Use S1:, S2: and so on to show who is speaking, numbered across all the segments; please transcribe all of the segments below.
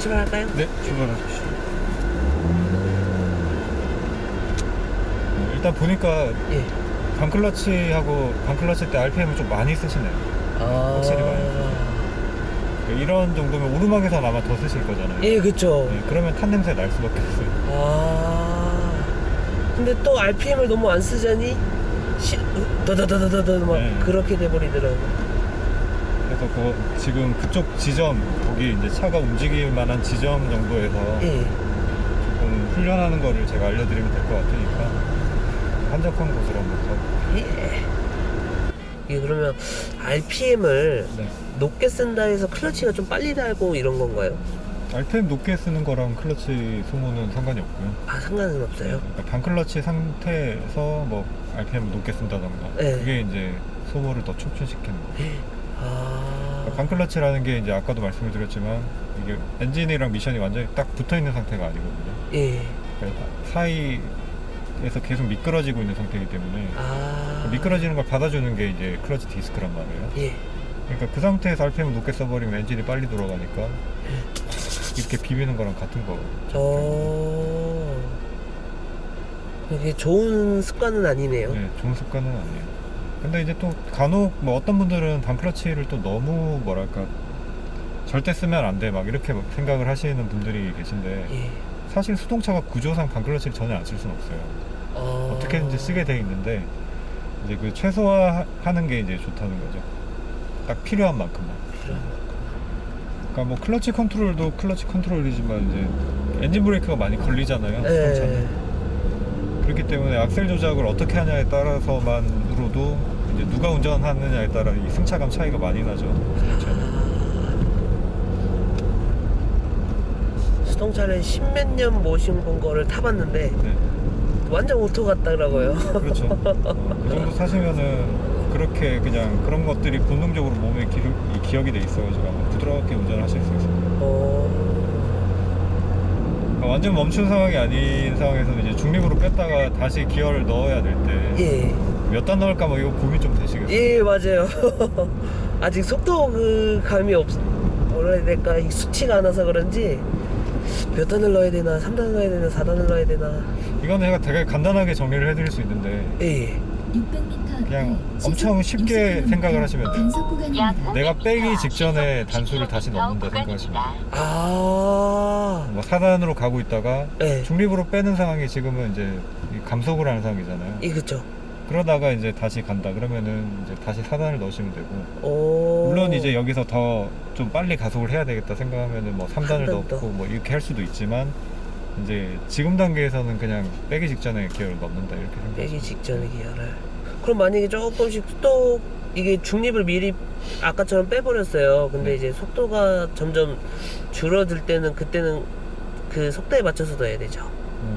S1: 출발할까요?
S2: 네, 출발하십시오. 일단 보니까
S1: 예.
S2: 반클러치하고 반클러치 때 RPM을 좀 많이 쓰시네요. 확실히 많이 쓰세요. 이런 정도면 오르막에서 아마 더 쓰실 거잖아요.
S1: 예, 그쵸.
S2: 네, 그러면 탄 냄새 날 수밖에 없어요.
S1: 근데 또 RPM을 너무 안 쓰자니 더더더더더 막
S2: 네.
S1: 그렇게 돼버리더라고.
S2: 그래서 지금 그쪽 지점, 거기 이제 차가 움직일 만한 지점 정도에서
S1: 예.
S2: 조금 훈련하는 거를 제가 알려드리면 될 것 같으니까 한적한 곳으로 한번 가볼게요.
S1: 예. 이게 그러면 RPM을
S2: 네.
S1: 높게 쓴다 해서 클러치가 좀 빨리 달고 이런 건가요?
S2: RPM 높게 쓰는 거랑 클러치 소모는 상관이 없고요.
S1: 상관은 없어요?
S2: 그러니까 반클러치 상태에서 뭐 RPM 높게 쓴다던가
S1: 네.
S2: 그게 이제 소모를 더 촉진시키는 거예요. 그러니까 반클러치라는 게 이제 아까도 말씀을 드렸지만 이게 엔진이랑 미션이 완전히 딱 붙어 있는 상태가 아니거든요.
S1: 예.
S2: 그러니까 사이에서 계속 미끄러지고 있는 상태이기 때문에 미끄러지는 걸 받아주는 게 이제 클러치 디스크란 말이에요.
S1: 예.
S2: 그러니까 그 상태에서 RPM을 높게 써버리면 엔진이 빨리 돌아가니까 이렇게 비비는 거랑 같은 거죠.
S1: 이게 좋은 습관은 아니네요.
S2: 네, 좋은 습관은 아니에요. 근데 이제 또 간혹 뭐 어떤 분들은 반클러치를 또 너무 뭐랄까 절대 쓰면 안 돼 막 이렇게 막 생각을 하시는 분들이 계신데
S1: 예.
S2: 사실 수동차가 구조상 반클러치를 전혀 안 쓸 수는 없어요. 어떻게든지 쓰게 돼 있는데 이제 그 최소화하는 게 이제 좋다는 거죠. 딱 필요한 만큼만. 그러니까 뭐 클러치 컨트롤도 클러치 컨트롤이지만 이제 엔진 브레이크가 많이 걸리잖아요. 수동차는. 그렇기 때문에 악셀 조작을 어떻게 하냐에 따라서만으로도 이제 누가 운전하느냐에 따라 이 승차감 차이가 많이 나죠.
S1: 수동차를 십몇 년 모신 본 거를 타봤는데
S2: 네.
S1: 완전 오토 같더라고요.
S2: 그렇죠. 그 정도 타시면은 그렇게 그냥 그런 것들이 본능적으로 몸에 기억이 돼 있어가지고 아마 부드럽게 운전하실 수 있습니다. 완전 멈춘 상황이 아닌 상황에서는 이제 중립으로 뺐다가 다시 기어를 넣어야 될 때 몇 단 넣을까 뭐 이거 고민 좀 되시겠어요?
S1: 예, 맞아요. 아직 속도 그 감이 뭐라 해야 될까 익숙치가 않아서 그런지 몇 단을 넣어야 되나 3단을 넣어야 되나 4단을 넣어야 되나.
S2: 이거는 제가 되게 간단하게 정리를 해드릴 수 있는데
S1: 예.
S3: 600m
S2: 그냥 엄청 쉽게 생각을 하시면 돼요. 내가 빼기 직전에 단수를 다시 넣는다 생각하시면 돼요. 뭐 4단으로 가고 있다가 중립으로 빼는 상황이 지금은 이제 감속을 하는 상황이잖아요.
S1: 예, 그쵸.
S2: 그러다가 이제 다시 간다 그러면은 이제 다시 4단을 넣으시면 되고 물론 이제 여기서 더 좀 빨리 가속을 해야 되겠다 생각하면은 뭐 3단을 넣고 뭐 이렇게 할 수도 있지만 이제 지금 단계에서는 그냥 빼기 직전에 기어를 넣는다 이렇게 생각하시면
S1: 빼기 직전에 기어를. 그럼 만약에 조금씩 또 이게 중립을 미리 아까처럼 빼버렸어요. 근데 이제 속도가 점점 줄어들 때는 그때는 그 속도에 맞춰서 넣어야 되죠.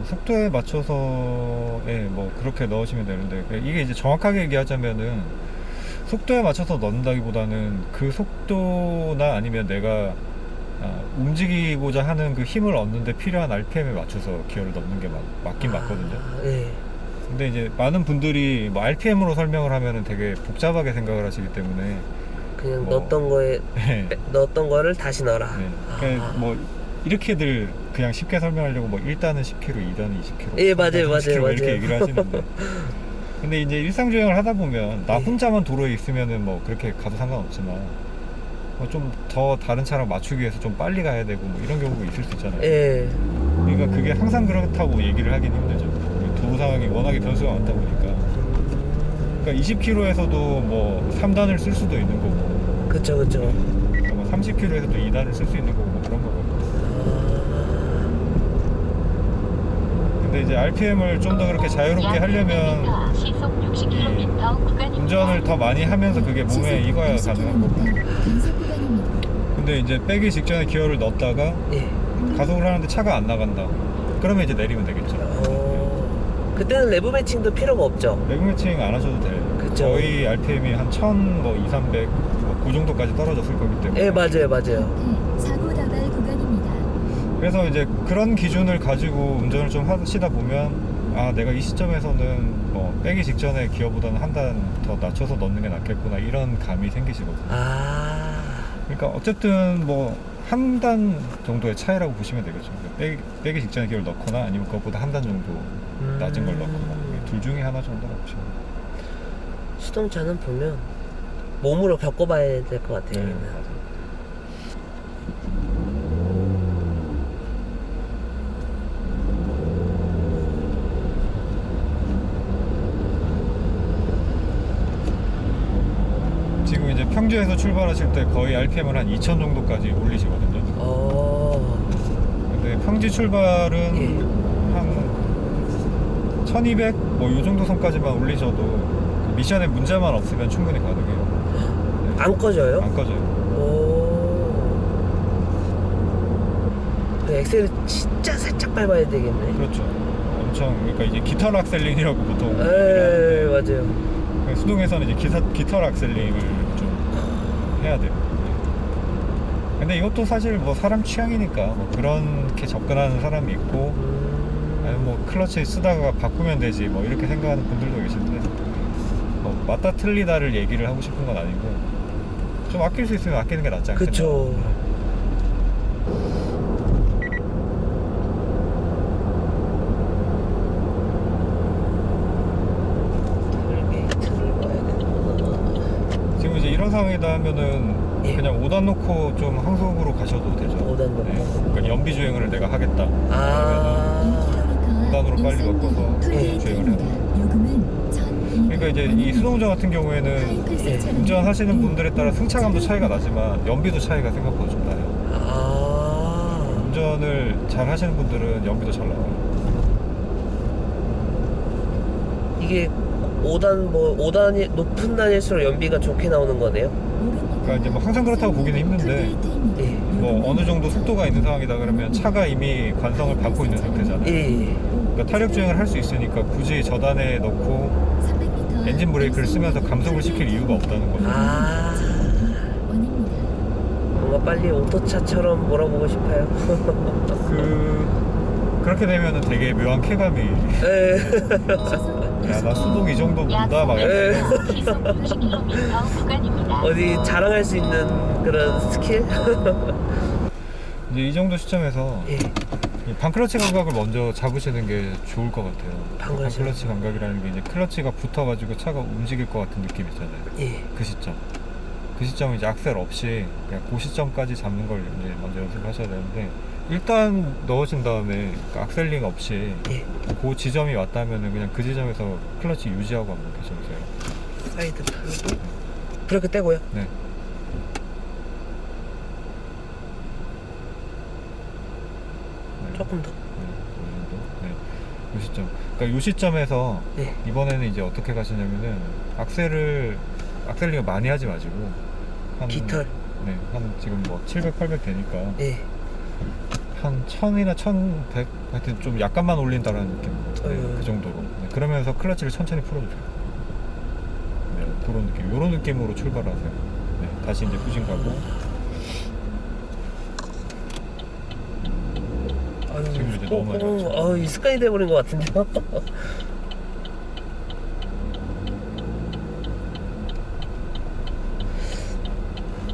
S2: 속도에 맞춰서 뭐 그렇게 넣으시면 되는데 이게 이제 정확하게 얘기하자면은 속도에 맞춰서 넣는다기보다는 그 속도나 아니면 내가 움직이고자 하는 그 힘을 얻는데 필요한 RPM에 맞춰서 기어를 넣는 게 맞긴 맞거든요. 근데 이제 많은 분들이 뭐 RPM으로 설명을 하면은 되게 복잡하게 생각을 하시기 때문에
S1: 그냥 넣었던 거를 다시 넣어라.
S2: 그러니까 뭐 이렇게들 그냥 쉽게 설명하려고 뭐 1단은 10km, 2단은 20km,
S1: 예, 맞아요,
S2: 30km 이렇게 얘기를 하시는데 근데 이제 일상주행을 하다 보면 나 혼자만 도로에 있으면은 뭐 그렇게 가도 상관없지만 뭐 좀 더 다른 차랑 맞추기 위해서 좀 빨리 가야 되고 뭐 이런 경우가 있을 수 있잖아요. 그러니까 그게 항상 그렇다고 얘기를 하긴 힘들죠. 도로 상황이 워낙에 변수가 많다 보니까. 그러니까 20km에서도 뭐 3단을 쓸 수도 있는 거고.
S1: 그쵸.
S2: 그러니까 뭐 30km에서도 2단을 쓸 수 있는 거고 뭐 그런 거거든요. 근데 이제 RPM을 좀 더 그렇게 자유롭게 하려면 운전을 더 많이 하면서 그게 몸에 익어야 가능한 거고. 근데 이제 빼기 직전에 기어를 넣었다가 가속을 하는데 차가 안 나간다. 그러면 이제 내리면 되겠죠.
S1: 그때는 레브 매칭도 필요가 없죠.
S2: 레브 매칭 안 하셔도 돼요.
S1: 그쵸.
S2: 거의 RPM이 한 1000, 뭐 2, 300, 그 정도까지 떨어졌을 거기 때문에.
S1: 예, 맞아요.
S3: 사고 다발 구간입니다.
S2: 그래서 이제 그런 기준을 가지고 운전을 좀 하시다 보면 내가 이 시점에서는 뭐 빼기 직전에 기어보다는 한 단 더 낮춰서 넣는 게 낫겠구나 이런 감이 생기시거든요. 그러니까 어쨌든 뭐 한 단 정도의 차이라고 보시면 되겠죠. 그러니까 빼기 직전에 기어를 넣거나 아니면 그것보다 한 단 정도 낮은 걸 넣거나 둘 중에 하나 정도라고 보시면 돼요.
S1: 수동차는 보면 몸으로 겪어봐야 될 것 같아요.
S2: 네,
S1: 얘는.
S2: 맞아요. 지금 이제 평지에서 출발하실 때 거의 RPM을 한 2000 정도까지 올리시거든요. 근데 평지 출발은
S1: 예.
S2: 한 1200? 뭐 요 정도 선까지만 올리셔도 그 미션에 문제만 없으면 충분히 가능해요. 네.
S1: 안 꺼져요?
S2: 안 꺼져요.
S1: 그 엑셀을 진짜 살짝 밟아야 되겠네.
S2: 그렇죠. 엄청, 그러니까 이제 깃털 악셀링이라고 보통
S1: 에 맞아요.
S2: 수동에서는 이제 깃털 악셀링을 좀 해야 돼요. 네. 근데 이것도 사실 뭐 사람 취향이니까 뭐 그렇게 접근하는 사람이 있고 아니면 뭐 클러치 쓰다가 바꾸면 되지 뭐 이렇게 생각하는 분들도 계신데 뭐 맞다 틀리다를 얘기를 하고 싶은 건 아니고 좀 아낄 수 있으면 아끼는 게 낫지 않겠나.
S1: 그쵸.
S2: 지금 이제 이런 상황이다 하면은
S1: 예.
S2: 그냥 5단 놓고 좀 항속으로 가셔도 되죠.
S1: 5단 놓고.
S2: 그러니까 연비 주행을 내가 하겠다.
S1: 아.
S2: 구간으로 빨리 바꿔서 주행을 해야 돼요. 그러니까 이제 이 수동운전 같은 경우에는 운전하시는 분들에 따라 승차감도 차이가 나지만 연비도 차이가 생각보다 좀 나요.
S1: 아.
S2: 운전을 잘 하시는 분들은 연비도 잘 나와요.
S1: 이게 5단이 높은 단일수록 연비가 좋게 나오는 거네요.
S2: 그러니까 이제 뭐 항상 그렇다고 보기는 힘든데
S1: 예.
S2: 뭐 어느 정도 속도가 있는 상황이다 그러면 차가 이미 관성을 받고 있는 상태잖아요.
S1: 예.
S2: 그러니까 타력 주행을 할 수 있으니까 굳이 저단에 넣고 엔진 브레이크를 쓰면서 감속을 시킬 이유가 없다는 거죠.
S1: 아. 뭔가 빨리 오토차처럼 몰아보고 싶어요.
S2: 그렇게 되면은 되게 묘한 쾌감이
S1: 예.
S2: 야 나 수동 이 정도 문다 막
S1: 예.
S2: 약간
S4: 시속 90km 구간입니다.
S1: 어디 자랑할 수 있는 그런 스킬?
S2: 이제 이 정도 시점에서
S1: 예.
S2: 이 반클러치 감각을 먼저 잡으시는 게 좋을 것 같아요. 반클러치 감각이라는 게 이제 클러치가 붙어가지고 차가 움직일 것 같은 느낌 있잖아요.
S1: 예.
S2: 그 시점 이제 악셀 없이 그냥 그 시점까지 잡는 걸 이제 먼저 연습하셔야 되는데 일단 넣으신 다음에 그 악셀링 없이
S1: 예.
S2: 그 지점이 왔다면은 그냥 그 지점에서 클러치 유지하고 한번 계셔보세요.
S1: 사이드 풀고 브레이크 떼고요.
S2: 네.
S1: 조금 더.
S2: 네, 이 시점. 그러니까 이 시점에서
S1: 네.
S2: 이번에는 이제 어떻게 가시냐면은 악셀링을 많이 하지 마시고
S1: 깃털.
S2: 네, 한 지금 뭐 700, 800 되니까
S1: 예.
S2: 한 1000이나 1100 하여튼 좀 약간만 올린다라는 느낌. 네, 그 정도로. 네, 그러면서 클러치를 천천히 풀어주세요. 네, 그런 느낌. 이런 느낌으로 출발하세요. 네, 다시 이제 후진 가고. 지금 이제 너무 많이 왔죠.
S1: 이 습관이 돼버린 것 같은데요?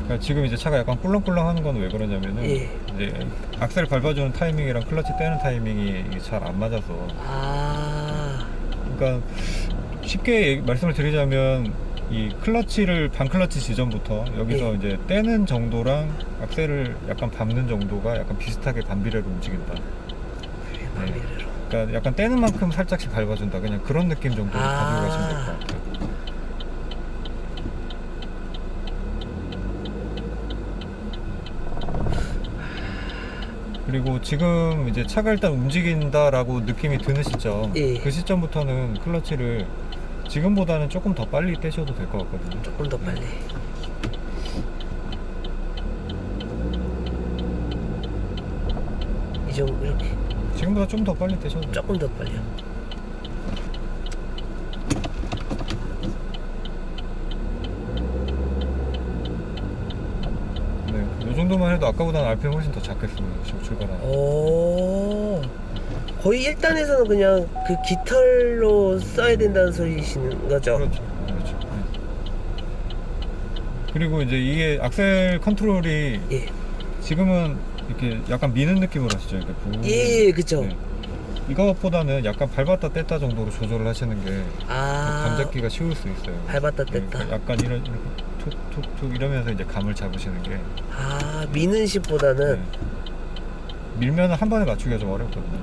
S2: 그러니까 지금 이제 차가 약간 꿀렁꿀렁 하는 건 왜 그러냐면은
S1: 예.
S2: 이제 악셀 밟아주는 타이밍이랑 클러치 떼는 타이밍이 잘 안 맞아서.
S1: 아.
S2: 그러니까 쉽게 말씀을 드리자면 이 클러치를 반클러치 지점부터 여기서
S1: 예.
S2: 이제 떼는 정도랑 악셀을 약간 밟는 정도가 약간 비슷하게 반비례로 움직인다. 네. 그러니까 약간 떼는 만큼 살짝씩 밟아준다. 그냥 그런 느낌 정도로 가지고 가시면 될 것 같아요. 그리고 지금 이제 차가 일단 움직인다라고 느낌이 드는 시점,
S1: 예.
S2: 그 시점부터는 클러치를 지금보다는 조금 더 빨리 떼셔도 될 것 같거든요.
S1: 조금 더 빨리. 이 정도 이렇게
S2: 지금보다 좀 더 빨리 떼셔도 돼요.
S1: 조금 더 빨리요.
S2: 네, 이 정도만 해도 아까보다는 RPM 훨씬 더 작겠어요. 지금 출발하는.
S1: 오. 거의 1단에서는 그냥 그 깃털로 써야 된다는 소리시는 거죠?
S2: 그렇죠. 그렇죠. 네. 그리고 이제 이게 악셀 컨트롤이
S1: 예.
S2: 지금은 이렇게 약간 미는 느낌으로 하시죠. 이렇게
S1: 예, 그쵸.
S2: 네. 이것보다는 약간 밟았다 뗐다 정도로 조절을 하시는 게 감 잡기가 쉬울 수 있어요.
S1: 밟았다
S2: 네,
S1: 뗐다.
S2: 그러니까 약간 이렇게 툭툭툭 이러면서 이제 감을 잡으시는 게
S1: 미는 식보다는
S2: 네. 밀면 한 번에 맞추기가 좀 어렵거든요.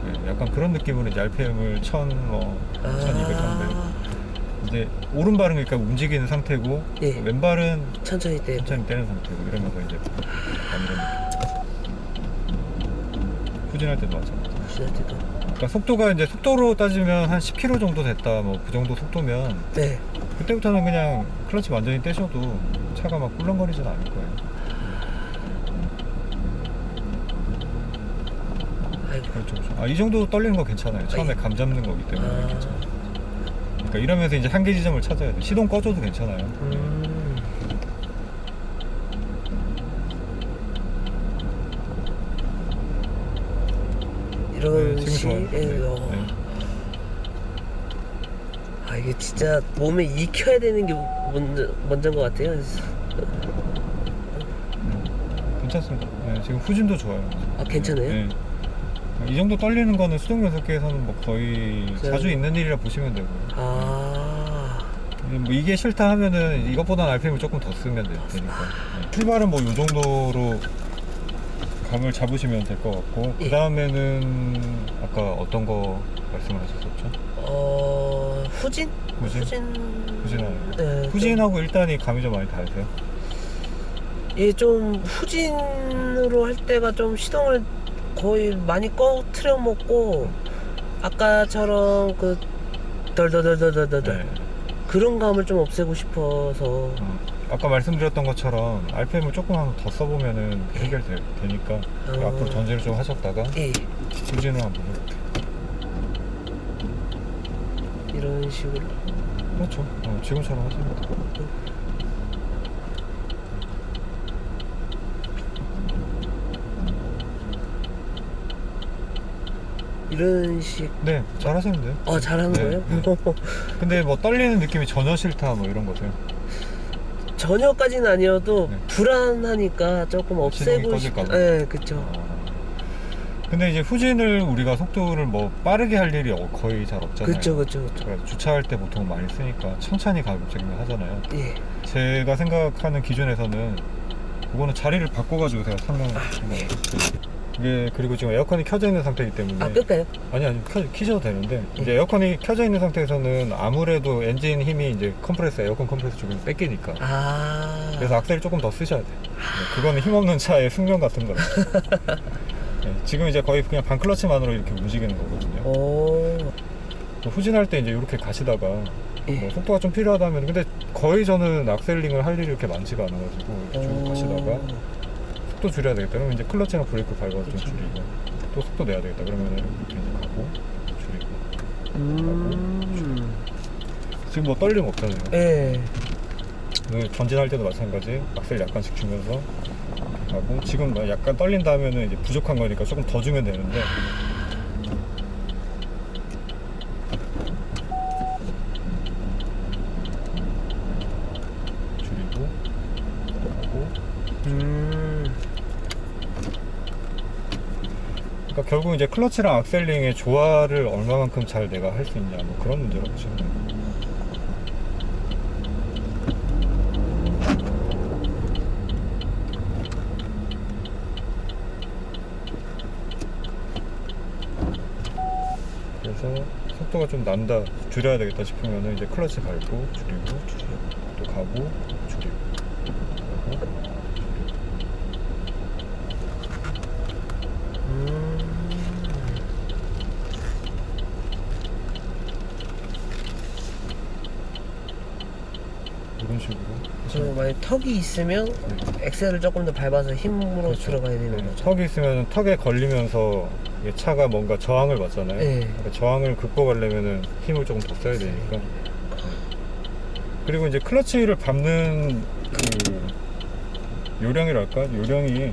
S2: 네, 약간 그런 느낌으로 이제 RPM을 1000, 1200 정도. 이제 오른발은 그러니까 움직이는 상태고
S1: 예.
S2: 왼발은
S1: 천천히 떼고.
S2: 천천히 떼는 상태고 이러면서 이제 이런 느낌. 후진할 때도 마찬가지.
S1: 지날 때도.
S2: 그러니까 속도가 이제 속도로 따지면 한 10km 정도 됐다 뭐 그 정도 속도면
S1: 네.
S2: 그때부터는 그냥 클러치 완전히 떼셔도 차가 막 꿀렁거리진 않을 거예요.
S1: 아이고.
S2: 그렇죠. 이 정도 떨리는 거 괜찮아요. 처음에 감 잡는 거기 때문에 괜찮아요. 그러니까 이러면서 이제 한계 지점을 찾아야 돼. 시동 꺼줘도 괜찮아요.
S1: 이런
S2: 네, 지금 좋아요. 네.
S1: 이게 진짜 몸에 익혀야 되는 게 먼저인 것 같아요.
S2: 괜찮습니다. 네, 지금 후진도 좋아요.
S1: 괜찮아요?
S2: 네. 이 정도 떨리는 거는 수동 변속기에서는 뭐 거의 자주 있는 일이라 보시면 되고요. 뭐 이게 싫다 하면은 이것보다는 RPM을 조금 더 쓰면 되니까. 네. 출발은 뭐 이 정도로 감을 잡으시면 될 것 같고 그 다음에는 아까 어떤 거 말씀을 하셨었죠?
S1: 후진?
S2: 후진하요.
S1: 네,
S2: 후진하고 일단이 감이 좀 많이 다르세요?
S1: 예, 좀 후진으로 할 때가 좀 시동을 거의 많이 꺼트려 먹고 아까처럼 그 덜덜덜덜덜덜
S2: 네.
S1: 그런 감을 좀 없애고 싶어서.
S2: 아까 말씀드렸던 것처럼 RPM을 조금만 더 써보면은 해결되니까 앞으로 전제를 좀 하셨다가
S1: 예,
S2: 후진을 한번 해볼게요.
S1: 이런 식으로.
S2: 그렇죠. 지금처럼 하시면 돼요.
S1: 이런 식.
S2: 네, 잘 하시는데요?
S1: 잘하는
S2: 네,
S1: 거예요?
S2: 네. 근데 뭐 떨리는 느낌이 전혀 싫다 뭐 이런 거세요?
S1: 전혀까지는 아니어도
S2: 네.
S1: 불안하니까 조금 없애고
S2: 꺼질까 봐?
S1: 네, 그쵸.
S2: 근데 이제 후진을 우리가 속도를 뭐 빠르게 할 일이 거의 잘 없잖아요.
S1: 그쵸.
S2: 그래서 주차할 때 보통 많이 쓰니까 천천히 가급적이면 하잖아요.
S1: 예.
S2: 제가 생각하는 기준에서는 그거는 자리를 바꿔가지고 제가 설명드릴게요. 이게 그리고 지금 에어컨이 켜져 있는 상태이기 때문에
S1: 끌까요?
S2: 아니 키셔도 되는데 이제 에어컨이 켜져 있는 상태에서는 아무래도 엔진 힘이 이제 에어컨 컴프레서 쪽에서 뺏기니까 그래서 악셀을 조금 더 쓰셔야 돼요. 그거는 힘없는 차의 숙명 같은 거예요. 네, 지금 이제 거의 그냥 반클러치만으로 이렇게 움직이는 거거든요. 후진할 때 이제 이렇게 가시다가 뭐 속도가 좀 필요하다면 근데 거의 저는 악셀링을 할 일이 이렇게 많지가 않아가지고 이렇게 쭉 가시다가 속도 줄여야 되겠다 그러면 이제 클러치랑 브레이크 밟아서 좀 줄이고 또 속도 내야 되겠다 그러면 이렇게 이제 가고 줄이고 가고 지금 뭐 떨림 없잖아요.
S1: 예.
S2: 전진할 때도 마찬가지 악셀 약간씩 주면서 하고 지금 약간 떨린다 하면은 이제 부족한 거니까 조금 더 주면 되는데 줄이고 하고 그러니까 결국 이제 클러치랑 악셀링의 조화를 얼마만큼 잘 내가 할 수 있냐 뭐 그런 문제라고 보시면 돼요. 그래서 속도가 좀 난다 줄여야 되겠다 싶으면은 이제 클러치 밟고 줄이고 또 가고 줄이고 가고 이런 식으로
S1: 그럼 만약 턱이 있으면 엑셀을 조금 더 밟아서 힘으로
S2: 그렇죠.
S1: 들어가야 되는 거죠.
S2: 턱이 있으면 턱에 걸리면서 이게 차가 뭔가 저항을 받잖아요.
S1: 네.
S2: 그러니까 저항을 극복하려면은 힘을 조금 더 써야 되니까. 그리고 이제 클러치를 밟는 그 요령이랄까? 요령이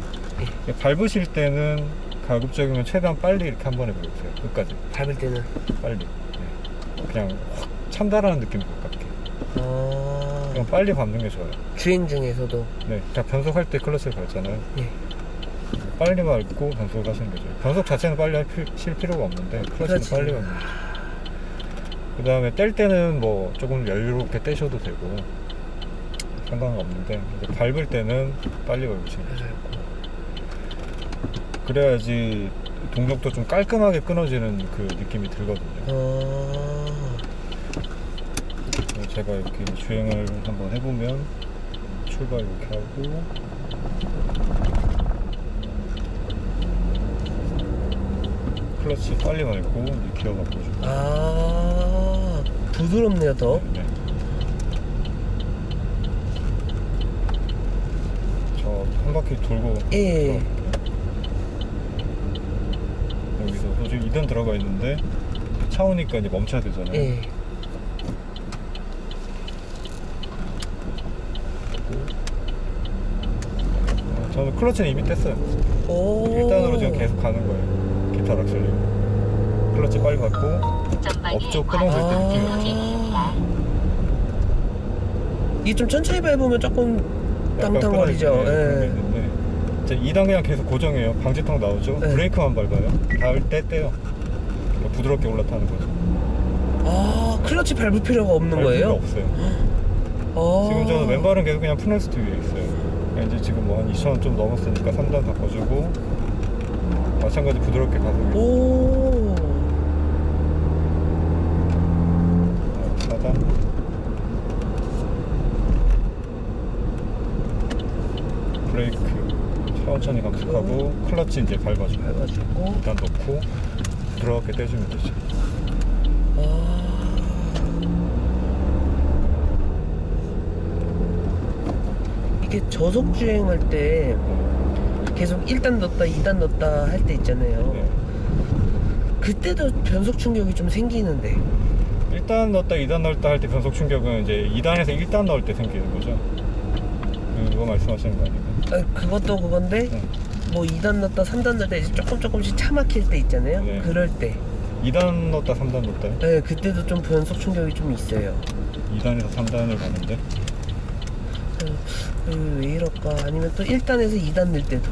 S2: 밟으실 때는 가급적이면 최대한 빨리 이렇게 한 번에 밟으세요. 끝까지.
S1: 밟을 때는.
S2: 빨리. 네. 그냥 확 찬다라는 느낌이 가깝게. 그냥 빨리 밟는 게 좋아요.
S1: 주행 중에서도.
S2: 네, 그냥 변속할 때 클러치를 밟잖아요.
S1: 예.
S2: 빨리 밟고 변속을 하시는 거죠. 변속 자체는 빨리 실 필요가 없는데 클러치는
S1: 그렇지.
S2: 빨리 밟는 거죠. 그 다음에 뗄 때는 뭐 조금 여유롭게 떼셔도 되고 상관은 없는데 이제 밟을 때는 빨리 밟으시는 거죠. 그래야지 동력도 좀 깔끔하게 끊어지는 그 느낌이 들거든요. 제가 이렇게 주행을 한번 해보면 출발 이렇게 하고 클러치 빨리 밟고 이제 기어 바꿔주고.
S1: 부드럽네요, 더.
S2: 네. 저 한 바퀴 돌고
S1: 예.
S2: 여기서 또 지금 2단 들어가 있는데 차 오니까 이제 멈춰야 되잖아요.
S1: 예.
S2: 저는 클러치는 이미 뗐어요.
S1: 오.
S2: 1단으로 지금 계속 가는 거예요. 기타 락셀링. 클러치 빨리 밟고
S4: 전방에
S2: 업쪽 끊어질 때 느낌이
S1: 아.
S2: 나죠.
S4: 있습니다.
S1: 이게 좀 천천히 밟으면 조금 땅땅거리죠.
S2: 그런 게
S1: 예.
S2: 있는데 이제 2단 그냥 계속 고정해요. 방지턱 나오죠.
S1: 네.
S2: 브레이크만 밟아요. 닿을 때 떼요. 그러니까 부드럽게 올라타는 거죠.
S1: 클러치 밟을 필요가 없는
S2: 밟을
S1: 거예요?
S2: 필요 없어요. 지금 저는 왼발은 계속 그냥 푸네스트 위에 있어요. 이제 지금 뭐 한 2,000원 좀 넘었으니까 3단 바꿔주고 마찬가지 부드럽게 가속이.
S1: 오.
S2: 4단. 브레이크 천천히 감속하고 클러치 이제 밟아주고
S1: 밟아주고.
S2: 일단 넣고 부드럽게 떼주면 되죠.
S1: 이게 저속 주행할 때 계속 1단 넣었다 2단 넣었다 할 때 있잖아요.
S2: 네.
S1: 그때도 변속 충격이 좀 생기는데.
S2: 1단 넣었다 2단 넣었다 할 때 변속 충격은 이제 2단에서 1단 넣을 때 생기는 거죠. 그거 말씀하시는 거 아닌가요?
S1: 그것도 그건데
S2: 네.
S1: 뭐 2단 넣었다 3단 넣을 때 이제 조금씩 차 막힐 때 있잖아요.
S2: 네.
S1: 그럴 때
S2: 2단 넣었다 3단 넣었다요?
S1: 네, 그때도 좀 변속 충격이 좀 있어요.
S2: 2단에서 3단을 가는데
S1: 왜 이럴까? 아니면 또 1단에서 2단 넣을 때도.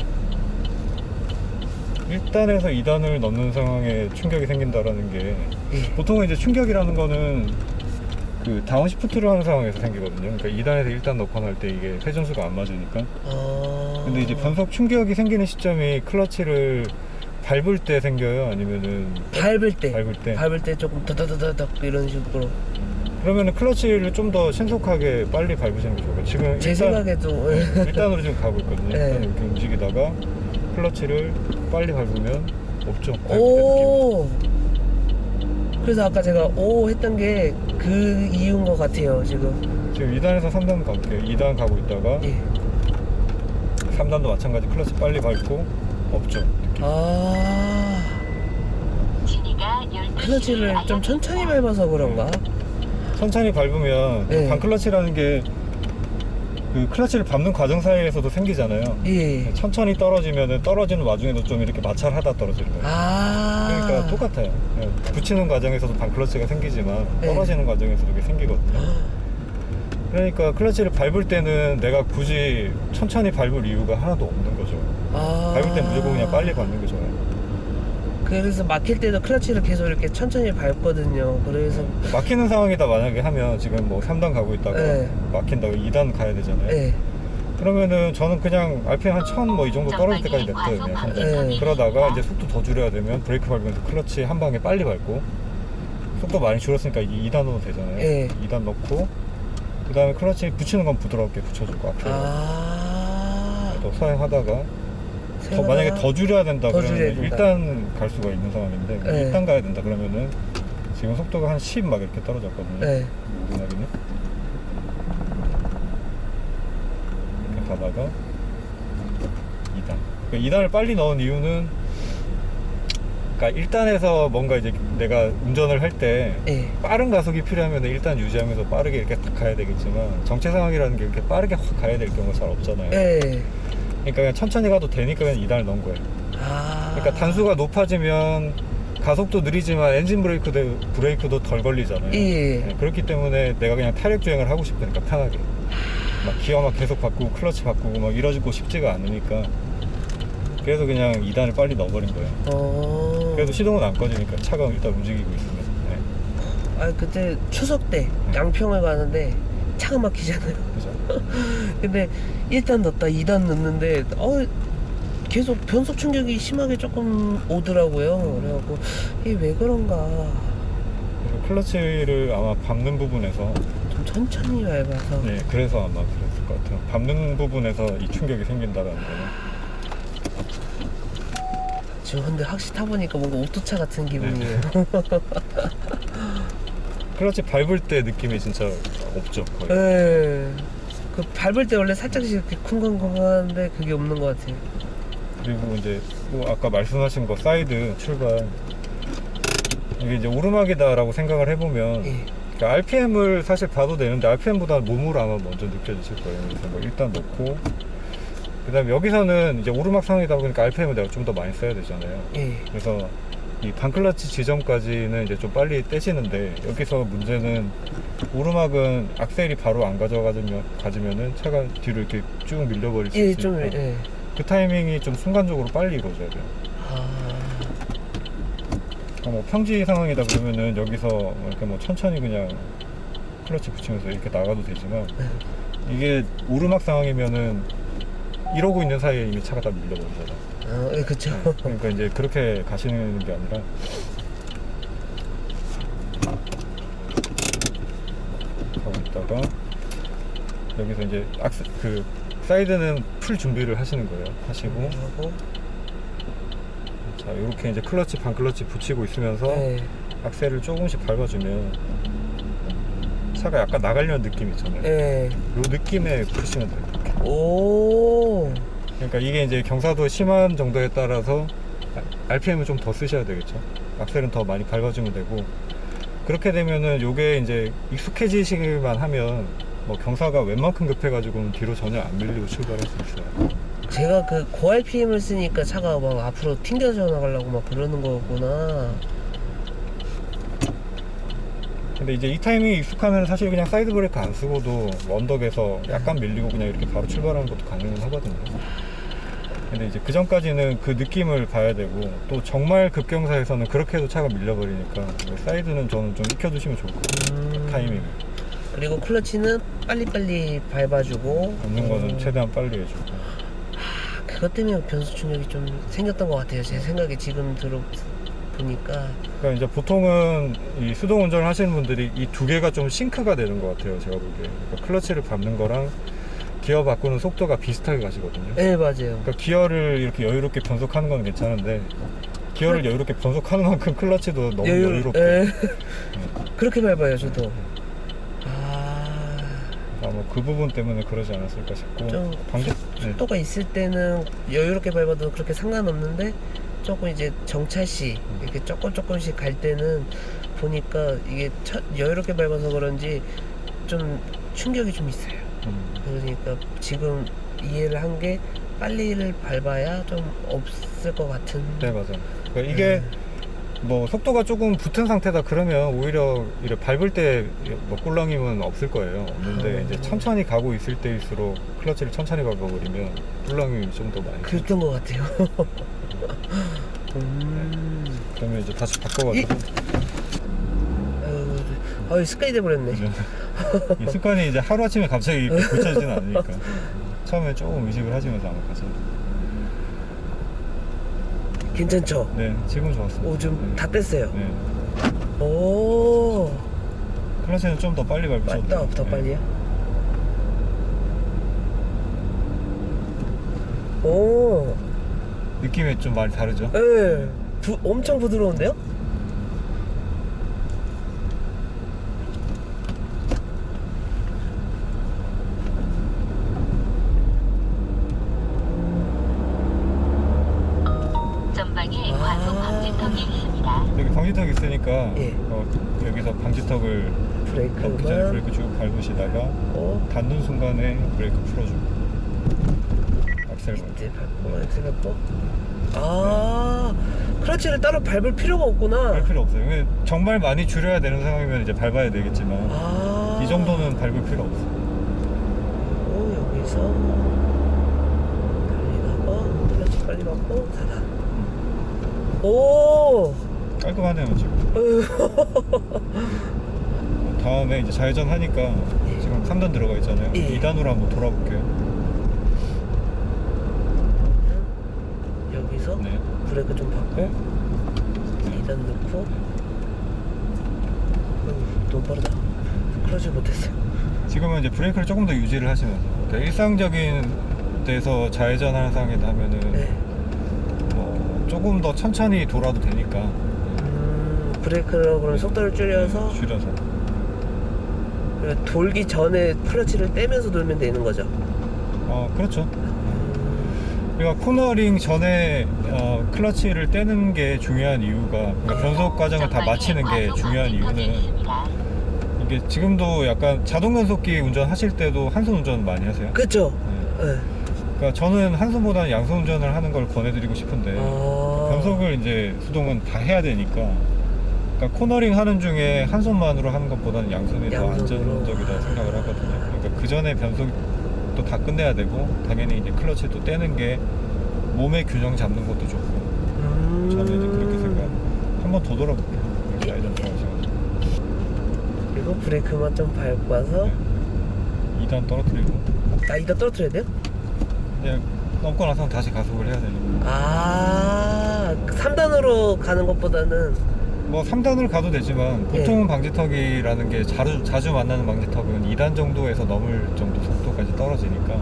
S2: 1단에서 2단을 넣는 상황에 충격이 생긴다라는 게
S1: 예.
S2: 보통은 이제 충격이라는 거는 그 다운시프트를 하는 상황에서 생기거든요. 그러니까 2단에서 1단 넣거나 할 때 이게 회전수가 안 맞으니까. 근데 이제 변속 충격이 생기는 시점이 클러치를 밟을 때 생겨요? 아니면은
S1: 밟을 때.
S2: 밟을 때?
S1: 조금 더더더더덕 이런 식으로.
S2: 그러면은 클러치를 좀 더 신속하게 빨리 밟으시는 게 좋아요. 지금
S1: 제 생각에도
S2: 1단으로 지금 가고 있거든요.
S1: 네.
S2: 일단 이렇게 움직이다가 클러치를 빨리 밟으면 없죠. 밟을 때
S1: 오. 그래서 아까 제가 오 했던 게 그 이유인 것 같아요 지금.
S2: 느낌이. 지금 2단에서 3단 가볼게요. 2단 가고 있다가
S1: 예.
S2: 3단도 마찬가지 클러치 빨리 밟고 없죠. 느낌.
S4: 진이가 12시
S1: 클러치를 좀 천천히 밟아서 그런가?
S2: 천천히 밟으면
S1: 네.
S2: 반클러치라는 게 그 클러치를 밟는 과정 사이에서도 생기잖아요.
S1: 예.
S2: 천천히 떨어지면은 떨어지는 와중에도 좀 이렇게 마찰하다 떨어지는 거예요. 그러니까 똑같아요. 그냥 붙이는 과정에서도 반클러치가 생기지만
S1: 네.
S2: 떨어지는 과정에서도 이게 생기거든요. 그러니까 클러치를 밟을 때는 내가 굳이 천천히 밟을 이유가 하나도 없는 거죠. 밟을 땐 무조건 그냥 빨리 밟는 게 좋아요.
S1: 그래서 막힐 때도 클러치를 계속 이렇게 천천히 밟거든요. 그래서
S2: 막히는 상황이다 만약에 하면 지금 뭐 3단 가고 있다가
S1: 네.
S2: 막힌다고 2단 가야 되잖아요.
S1: 예.
S2: 그러면은 저는 그냥 RPM 한 1000 뭐 이 정도 떨어질 때까지 냅둬요. 그냥 3단.
S1: 네.
S2: 그러다가 이제 속도 더 줄여야 되면 브레이크 밟으면서 클러치 한 방에 빨리 밟고 속도 많이 줄었으니까 이제 2단 넣어도 되잖아요.
S1: 네.
S2: 2단 넣고 그 다음에 클러치 붙이는 건 부드럽게 붙여주고 앞으로 또 사용하다가 더 만약에 더 줄여야 된다
S1: 더
S2: 그러면
S1: 줄여야 된다.
S2: 1단 갈 수가 있는 상황인데
S1: 네.
S2: 1단 가야 된다 그러면은 지금 속도가 한 10 막 이렇게 떨어졌거든요.
S1: 네.
S2: 오르막이네. 이렇게 가다가 2단. 그러니까 2단을 빨리 넣은 이유는 그러니까 1단에서 뭔가 이제 내가 운전을 할 때
S1: 예.
S2: 빠른 가속이 필요하면 1단 유지하면서 빠르게 이렇게 딱 가야 되겠지만 정체 상황이라는 게 이렇게 빠르게 확 가야 될 경우가 잘 없잖아요.
S1: 예.
S2: 그러니까 그냥 천천히 가도 되니까 그냥 2단을 넣은 거예요. 그러니까 단수가 높아지면 가속도 느리지만 엔진 브레이크도 덜 걸리잖아요.
S1: 예.
S2: 네, 그렇기 때문에 내가 그냥 탄력 주행을 하고 싶으니까 편하게. 막 기어 막 계속 바꾸고 클러치 바꾸고 막 이러고 싶지가 않으니까 그래서 그냥 2단을 빨리 넣어버린 거예요. 그래도 시동은 안 꺼지니까 차가 일단 움직이고 있으면. 네.
S1: 아 그때 추석 때 양평을 가는데 차가 막히잖아요.
S2: 그죠?
S1: 근데 1단 넣었다 2단 넣는데 계속 변속 충격이 심하게 조금 오더라고요. 그래갖고 이게 왜 그런가.
S2: 그래서 클러치를 아마 밟는 부분에서
S1: 좀 천천히 밟아서.
S2: 네, 그래서 아마 그랬을 것 같아요. 밟는 부분에서 이 충격이 생긴다라는 거는.
S1: 지금 근데 확실히 타보니까 뭔가 오토차 같은 기분이에요.
S2: 클러치 밟을 때 느낌이 진짜 없죠, 거의.
S1: 네. 그 밟을 때 원래 살짝씩 이렇게 쿵쾅쿵쾅하는데 그게 없는 것 같아요.
S2: 그리고 이제 또 아까 말씀하신 거 사이드 출발 이게 이제 오르막이다라고 생각을 해보면
S1: 예.
S2: 그러니까 RPM을 사실 봐도 되는데 RPM보다 몸으로 아마 먼저 느껴지실 거예요. 그래서 뭐 일단 넣고 그 다음에 여기서는 이제 오르막 상황이다 보니까 RPM을 내가 좀 더 많이 써야 되잖아요.
S1: 예.
S2: 그래서 이 반클러치 지점까지는 이제 좀 빨리 떼시는데 여기서 문제는 오르막은 악셀이 바로 안 가져가지면은 차가 뒤로 이렇게 쭉 밀려버릴 수
S1: 예,
S2: 있으니까
S1: 좀, 예.
S2: 그 타이밍이 좀 순간적으로 빨리 이루어져야 돼요. 뭐 평지 상황이다 그러면은 여기서 이렇게 뭐 천천히 그냥 클러치 붙이면서 이렇게 나가도 되지만 이게 오르막 상황이면은 이러고 있는 사이에 이미 차가 다 밀려버리잖아.
S1: 예, 그쵸.
S2: 그러니까 이제 그렇게 가시는 게 아니라 가고 있다가 여기서 이제 그 사이드는 풀 준비를 하시는 거예요. 하시고
S1: 하고.
S2: 자 이렇게 이제 클러치 반클러치 붙이고 있으면서
S1: 예.
S2: 악셀을 조금씩 밟아주면 차가 약간 나가려는 느낌 있잖아요.
S1: 예.
S2: 요 느낌에 푸시면 돼요. 이렇게.
S1: 오.
S2: 그러니까 이게 이제 경사도 심한 정도에 따라서 RPM을 좀 더 쓰셔야 되겠죠. 악셀은 더 많이 밟아주면 되고 그렇게 되면은 요게 이제 익숙해지시기만 하면 뭐 경사가 웬만큼 급해가지고는 뒤로 전혀 안 밀리고 출발할 수 있어요.
S1: 제가 그 고RPM을 쓰니까 차가 막 앞으로 튕겨져 나가려고 막 그러는 거구나.
S2: 근데 이제 이 타이밍이 익숙하면 사실 그냥 사이드 브레이크 안 쓰고도 언덕에서 약간 밀리고 그냥 이렇게 바로 출발하는 것도 가능은 하거든요. 근데 이제 그 전까지는 그 느낌을 봐야 되고 또 정말 급경사에서는 그렇게 해도 차가 밀려버리니까 사이드는 저는 좀 익혀두시면 좋을 것 같아요. 타이밍을.
S1: 그리고 클러치는 빨리빨리 밟아주고
S2: 밟는 거는 최대한 빨리 해주고.
S1: 그것 때문에 변수 충격이 좀 생겼던 것 같아요. 제 생각에 지금 들어보니까.
S2: 그러니까 이제 보통은 이 수동 운전을 하시는 분들이 이 두 개가 좀 싱크가 되는 것 같아요. 제가 보기에. 그러니까 클러치를 밟는 거랑 기어 바꾸는 속도가 비슷하게 가시거든요.
S1: 네, 맞아요.
S2: 그러니까 기어를 이렇게 여유롭게 변속하는 건 괜찮은데 기어를 여유롭게 변속하는 만큼 클러치도 너무 여유롭게.
S1: 예. 그렇게 밟아요, 저도.
S2: 아마 그 부분 때문에 그러지 않았을까 싶고.
S1: 좀 속도가 있을 때는 여유롭게 밟아도 그렇게 상관없는데 조금 이제 정차시 이렇게 조금씩 갈 때는 보니까 이게 여유롭게 밟아서 그런지 좀 충격이 좀 있어요. 그러니까 지금 이해를 한 게 빨리를 밟아야 좀 없을 것 같은.
S2: 네, 맞아요. 그러니까 이게 뭐 속도가 조금 붙은 상태다 그러면 오히려 이렇게 밟을 때 뭐 꿀렁임은 없을 거예요. 없는데 이제 천천히 가고 있을 때일수록 클러치를 천천히 밟아버리면 꿀렁임이 좀 더 많이.
S1: 그랬던 것 같아요.
S2: 그러면 이제 다시 바꿔가지고.
S1: 습관이 돼버렸네.
S2: 이 습관이 이제 하루아침에 갑자기 고쳐지진 않으니까 처음에 조금 의식을 하시면서 아마 가셔야 돼요.
S1: 괜찮죠?
S2: 네, 지금 좋았습니다.
S1: 오, 좀
S2: 네.
S1: 다 뺐어요.
S2: 네.
S1: 오.
S2: 클러치는 좀 더 빨리 밟으셔도 돼요.
S1: 더 빨리요? 오.
S2: 느낌이 좀 많이 다르죠?
S1: 예. 엄청 부드러운데요?
S4: 전방에 과속 방지턱이 있습니다.
S2: 여기 방지턱 있으니까
S1: 예.
S2: 여기서 방지턱을 덮기 전에
S1: 브레이크만.
S2: 브레이크 쭉 밟으시다가
S1: 어.
S2: 닿는 순간에 브레이크 풀어주고 악셀 밟고.
S1: 이제 밟고, 엑셀 밟고. 클러치를 따로 밟을 필요가 없구나.
S2: 밟을 필요 없어요. 이게 정말 많이 줄여야 되는 상황이면 이제 밟아야 되겠지만 이 정도는 밟을 필요 없어요.
S1: 오. 여기서 빨리 가고 클러치 빨리 받고 4단. 오.
S2: 깔끔하네요 지금. 다음에 이제 좌회전 하니까 지금 3단 들어가 있잖아요.
S1: 예.
S2: 2단으로 한번 돌아볼게요.
S1: 여기서
S2: 네.
S1: 브레이크 좀 받고
S2: 네.
S1: 2단 넣고 너무 빠르다. 클러치 못했어요.
S2: 지금은 이제 브레이크를 조금 더 유지를 하시면서, 그러니까 일상적인 데서 좌회전하는 상황이다 하면은
S1: 네.
S2: 뭐 조금 더 천천히 돌아도 되니까
S1: 브레이크로 그럼 속도를 줄여서
S2: 네, 줄여서.
S1: 그리고 돌기 전에 클러치를 떼면서 돌면 되는 거죠.
S2: 그렇죠. 그러니까 코너링 전에 클러치를 떼는 게 중요한 이유가, 그러니까 변속 과정을 다 마치는 게 중요한 이유는, 이게 지금도 약간 자동 변속기 운전하실 때도 한손 운전 많이 하세요?
S1: 그쵸?
S2: 네.
S1: 네.
S2: 그러니까 저는 한손보다는 양손 운전을 하는 걸 권해드리고 싶은데, 변속을 이제 수동은 다 해야 되니까, 그러니까 코너링 하는 중에 한 손만으로 하는 것보다는 양손이 더
S1: 양손으로.
S2: 안전적이다 생각을 하거든요. 그러니까 그 전에 변속도 다 끝내야 되고, 당연히 이제 클러치도 떼는 게 몸의 균형 잡는 것도 좋고, 저는 이제 그렇게 생각. 한 번 더 돌아볼게요. 좌회전 들어가시고.
S1: 그리고 브레이크만 좀 밟고 와서
S2: 네. 2단 떨어뜨리고,
S1: 2단 떨어뜨려야 돼요?
S2: 그냥 넘고 나서 다시 가속을 해야 되니까.
S1: 3단으로 가는 것보다는
S2: 뭐 3단을 가도 되지만, 보통은 방지턱이라는 게 자주 만나는 방지턱은 2단 정도에서 넘을 정도 속도까지 떨어지니까.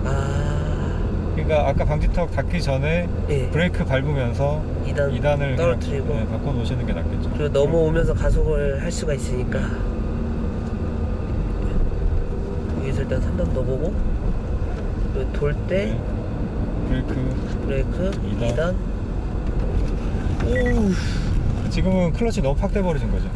S2: 그러니까 아까 방지턱 닿기 전에
S1: 예.
S2: 브레이크 밟으면서 2단을
S1: 떨어뜨리고.
S2: 그냥, 바꿔 놓으시는 게 낫겠죠.
S1: 그리고 넘어오면서 가속을 할 수가 있으니까 여기서 일단 3단 넣어보고 그리고 돌 때 브레이크 2단. 오우.
S2: 지금은 클러치 너무 팍 떼버리신 거죠.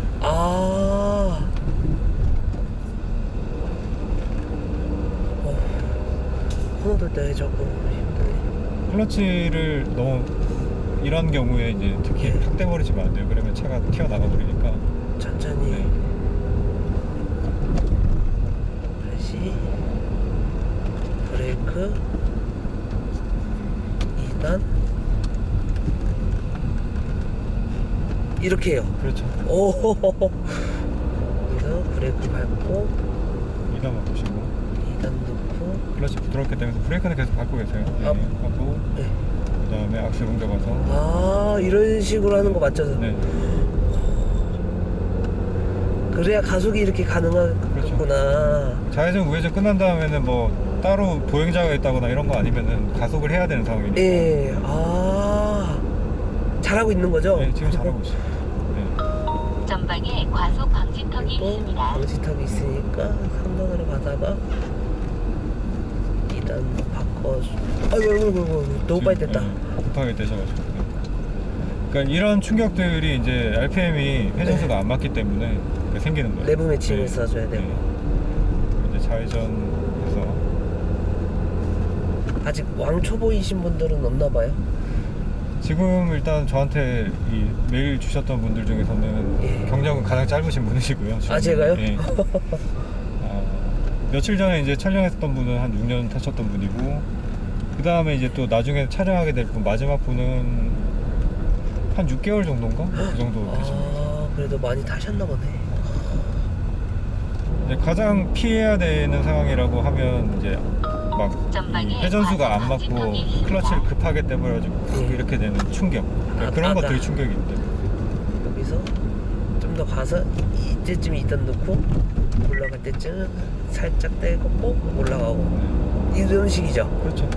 S1: 코너 돌 때 조금 힘드네.
S2: 클러치를 너무 이런 경우에 이제 특히
S1: 예.
S2: 팍 떼버리시면 안 돼요. 그러면 차가 튀어나가 버리니까.
S1: 천천히.
S2: 네.
S1: 다시 브레이크 2단 이렇게 해요.
S2: 그렇죠.
S1: 오호호호. 여기서 브레이크 밟고
S2: 2단 바꾸시고,
S1: 2단 넣고
S2: 클러치 부드럽게 떼면서 브레이크는 계속 밟고 계세요. 네.
S1: 아.
S2: 하고
S1: 네.
S2: 그 다음에 악셀 옮겨가서.
S1: 이런 식으로 하는 거 맞죠?
S2: 네.
S1: 그래야 가속이 이렇게 가능하구나.
S2: 좌회전 우회전 끝난 다음에는 뭐 따로 보행자가 있다거나 이런 거 아니면은 가속을 해야 되는 상황이니까.
S1: 예. 잘하고 있는 거죠?
S2: 네, 지금 잘하고 있어요. 네.
S4: 전방에 과속 방지턱이
S1: 또
S4: 있습니다.
S1: 방지턱이 있으니까 3단으로 가다가 2단 바꿔. 아이고 너무 빨리 됐다.
S2: 네, 급하게 떼셔가지고. 네. 그러니까 이런 충격들이 이제 RPM이 회전수가 안 맞기 때문에 생기는 거예요.
S1: 내부 매칭을 써줘야 되고.
S2: 이제 좌회전해서
S1: 아직 왕초보이신 분들은 없나 봐요.
S2: 지금 일단 저한테 이 메일 주셨던 분들 중에서는
S1: 예.
S2: 경력은 가장 짧으신 분이시고요. 지금.
S1: 제가요?
S2: 예. 며칠 전에 이제 촬영했던 분은 한 6년 타셨던 분이고, 그 다음에 이제 또 나중에 촬영하게 될 분, 마지막 분은 한 6개월 정도인가? 그 정도 되십니다.
S1: 그래도 많이 타셨나 보네.
S2: 이제 가장 피해야 되는 상황이라고 하면 이제 막 회전수가 안 맞고 클러치를 급하게 떼버려가지고
S1: 예.
S2: 이렇게 되는 충격. 그러니까 그런
S1: 아까.
S2: 것들이 충격인데.
S1: 여기서 좀 더 가서 이때쯤 2단 넣고 올라갈 때쯤 살짝 떼고 꼭 올라가고 이런 식이죠.
S2: 그렇죠. 네.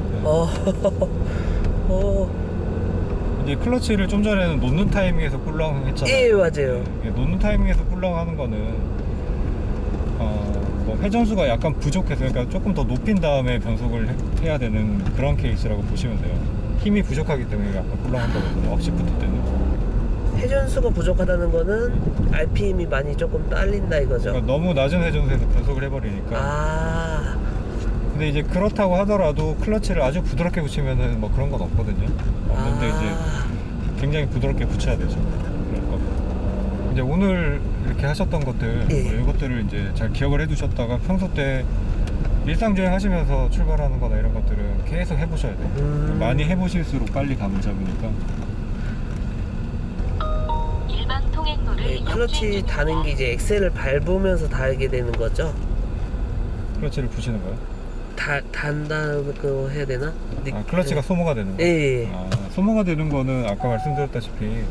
S2: 이제 클러치를 좀 전에는 놓는 타이밍에서 꿀렁 했잖아요.
S1: 예, 맞아요.
S2: 네, 놓는 타이밍에서 꿀렁 하는 거는 뭐 회전수가 약간 부족해서, 그러니까 조금 더 높인 다음에 변속을 해야 되는 그런 케이스라고 보시면 돼요. 힘이 부족하기 때문에 약간 꿀렁한 거거든요. 업시프트 때는.
S1: 회전수가 부족하다는 거는 RPM이 많이 조금 딸린다 이거죠.
S2: 그러니까 너무 낮은 회전수에서 변속을 해버리니까. 근데 이제 그렇다고 하더라도 클러치를 아주 부드럽게 붙이면은 뭐 그런 건 없거든요. 없는데 이제 굉장히 부드럽게 붙여야 되죠. 그런 거. 이제 오늘 이렇게 하셨던 것들,
S1: 예.
S2: 뭐 이것들을 이제 잘 기억을 해두셨다가 평소 때 일상주행 하시면서 출발하는 거나 이런 것들은 계속 해보셔야 돼요. 많이 해보실수록 빨리 감을 잡으니까.
S4: 일반 통행로를
S1: 네, 클러치 다는 게 이제 엑셀을 밟으면서 달게 되는 거죠.
S2: 클러치를 부시는 거예요?
S1: 단다고 해야 되나?
S2: 아, 클러치가 소모가 되는 거예요?
S1: 예.
S2: 아, 소모가 되는 거는 아까 말씀드렸다시피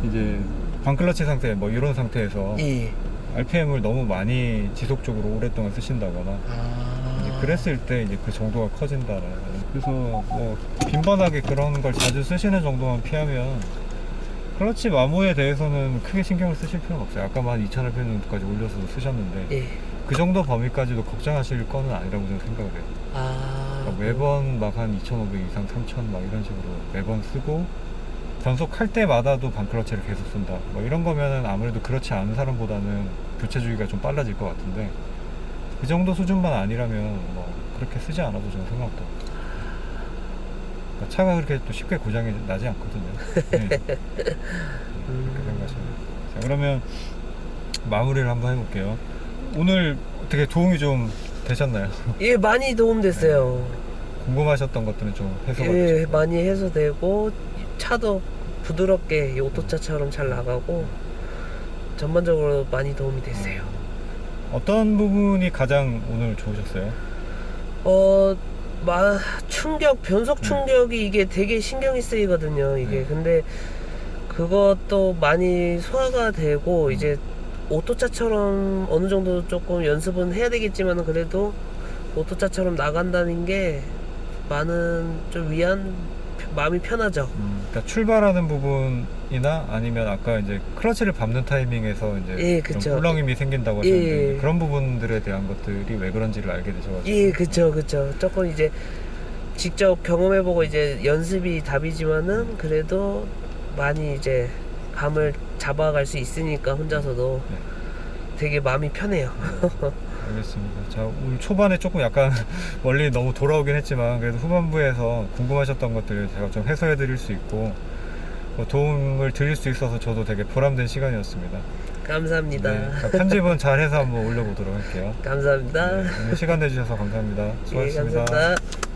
S2: 이제 반클러치 상태 뭐 이런 상태에서
S1: 예.
S2: RPM을 너무 많이 지속적으로 오랫동안 쓰신다거나 이제 그랬을 때 이제 그 정도가 커진다라는. 그래서 뭐 빈번하게 그런 걸 자주 쓰시는 정도만 피하면 클러치 마모에 대해서는 크게 신경을 쓰실 필요는 없어요. 아까 한 2000rpm까지 올려서 쓰셨는데
S1: 예.
S2: 그 정도 범위까지도 걱정하실 거는 아니라고 저는 생각을 해요. 그러니까 매번 막 한 2500 이상 3000 막 이런 식으로 매번 쓰고 변속할 때마다도 반클러치를 계속 쓴다 뭐 이런 거면은 아무래도 그렇지 않은 사람보다는 교체 주기가 좀 빨라질 것 같은데 그 정도 수준만 아니라면 뭐 그렇게 쓰지 않아도 저는 상관없다. 그러니까 차가 그렇게 또 쉽게 고장이 나지 않거든요. 네. 그렇게 생각하시면 돼요. 자, 그러면 마무리를 한번 해볼게요. 오늘 어떻게 도움이 좀 되셨나요?
S1: 예, 많이 도움됐어요.
S2: 궁금하셨던 것들은 좀 해소가
S1: 예,
S2: 되셨고.
S1: 많이 해소되고 차도 부드럽게 이 오토차처럼 잘 나가고 전반적으로 많이 도움이 됐어요.
S2: 어떤 부분이 가장 오늘 좋으셨어요?
S1: 변속 충격이 이게 되게 신경이 쓰이거든요. 이게 근데 그것도 많이 소화가 되고 이제 오토차처럼 어느 정도 조금 연습은 해야 되겠지만 그래도 오토차처럼 나간다는 게 많은 좀 마음이 편하죠.
S2: 그러니까 출발하는 부분이나 아니면 아까 이제 클러치를 밟는 타이밍에서 이제
S1: 예,
S2: 좀
S1: 그쵸.
S2: 꿀렁임이 생긴다고 하셨는데
S1: 예.
S2: 그런 부분들에 대한 것들이 왜 그런지를 알게 되셔가지고.
S1: 예, 그쵸. 조금 이제 직접 경험해보고 이제 연습이 답이지만은 그래도 많이 이제 감을 잡아갈 수 있으니까 혼자서도
S2: 네.
S1: 되게 마음이 편해요.
S2: 알겠습니다. 자, 오늘 초반에 조금 약간 멀리 너무 돌아오긴 했지만 그래도 후반부에서 궁금하셨던 것들을 제가 좀 해소해 드릴 수 있고 뭐 도움을 드릴 수 있어서 저도 되게 보람된 시간이었습니다.
S1: 감사합니다.
S2: 네, 자, 편집은 잘 해서 한번 올려보도록 할게요.
S1: 감사합니다.
S2: 네, 오늘 시간 내주셔서 감사합니다.
S1: 예,
S2: 수고하셨습니다.
S1: 감사합니다.